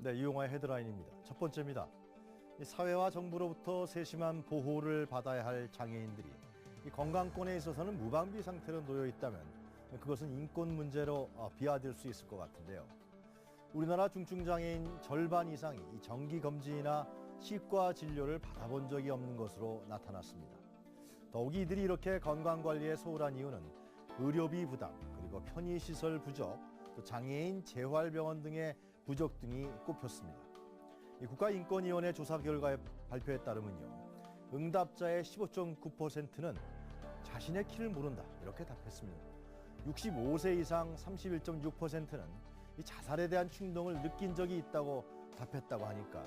네, 이용화의 헤드라인입니다. 첫 번째입니다. 사회와 정부로부터 세심한 보호를 받아야 할 장애인들이 건강권에 있어서는 무방비 상태로 놓여 있다면 그것은 인권 문제로 비화될 수 있을 것 같은데요. 우리나라 중증장애인 절반 이상이 정기검진이나 치과 진료를 받아본 적이 없는 것으로 나타났습니다. 더욱이 이들이 이렇게 건강관리에 소홀한 이유는 의료비 부담, 그리고 편의시설 부족, 또 장애인 재활병원 등의 부족 등이 꼽혔습니다. 국가인권위원회 조사 결과의 발표에 따르면요, 응답자의 15.9%는 자신의 키를 모른다 이렇게 답했습니다. 65세 이상 31.6%는 이 자살에 대한 충동을 느낀 적이 있다고 답했다고 하니까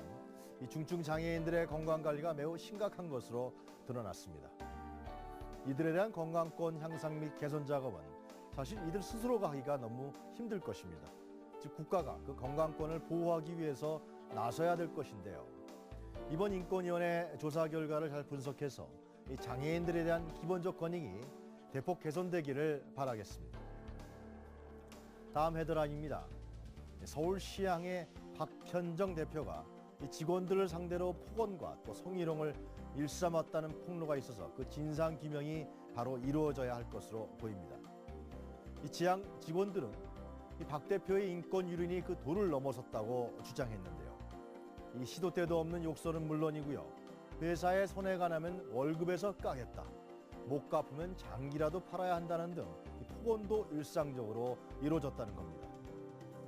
이 중증 장애인들의 건강 관리가 매우 심각한 것으로 드러났습니다. 이들에 대한 건강권 향상 및 개선 작업은 사실 이들 스스로가 하기가 너무 힘들 것입니다. 즉 국가가 그 건강권을 보호하기 위해서 나서야 될 것인데요. 이번 인권위원회 조사 결과를 잘 분석해서 이 장애인들에 대한 기본적 권익이 대폭 개선되기를 바라겠습니다. 다음 헤드라인입니다. 서울시향의 박현정 대표가 직원들을 상대로 폭언과 또 성희롱을 일삼았다는 폭로가 있어서 그 진상규명이 바로 이루어져야 할 것으로 보입니다. 이 지향 직원들은 박 대표의 인권 유린이 그 도를 넘어섰다고 주장했는데요. 이 시도 때도 없는 욕설은 물론이고요. 회사에 손해가 나면 월급에서 까겠다. 못 갚으면 장기라도 팔아야 한다는 등 폭언도 일상적으로 이루어졌다는 겁니다.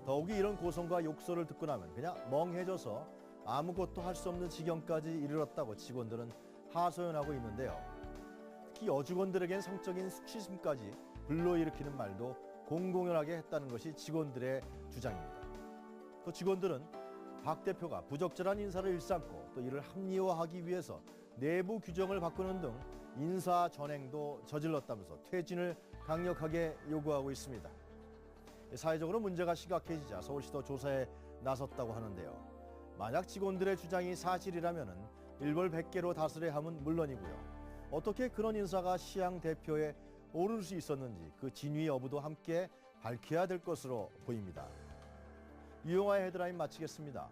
더욱이 이런 고성과 욕설을 듣고 나면 그냥 멍해져서 아무것도 할 수 없는 지경까지 이르렀다고 직원들은 하소연하고 있는데요. 특히 여직원들에겐 성적인 수치심까지 불러일으키는 말도 공공연하게 했다는 것이 직원들의 주장입니다. 또 직원들은 박 대표가 부적절한 인사를 일삼고 또 이를 합리화하기 위해서 내부 규정을 바꾸는 등 인사 전횡도 저질렀다면서 퇴진을 강력하게 요구하고 있습니다. 사회적으로 문제가 심각해지자 서울시도 조사에 나섰다고 하는데요. 만약 직원들의 주장이 사실이라면 일벌 100개로 다스려야 함은 물론이고요. 어떻게 그런 인사가 시향 대표에 오를 수 있었는지 그 진위 여부도 함께 밝혀야 될 것으로 보입니다. 이용화의 헤드라인 마치겠습니다.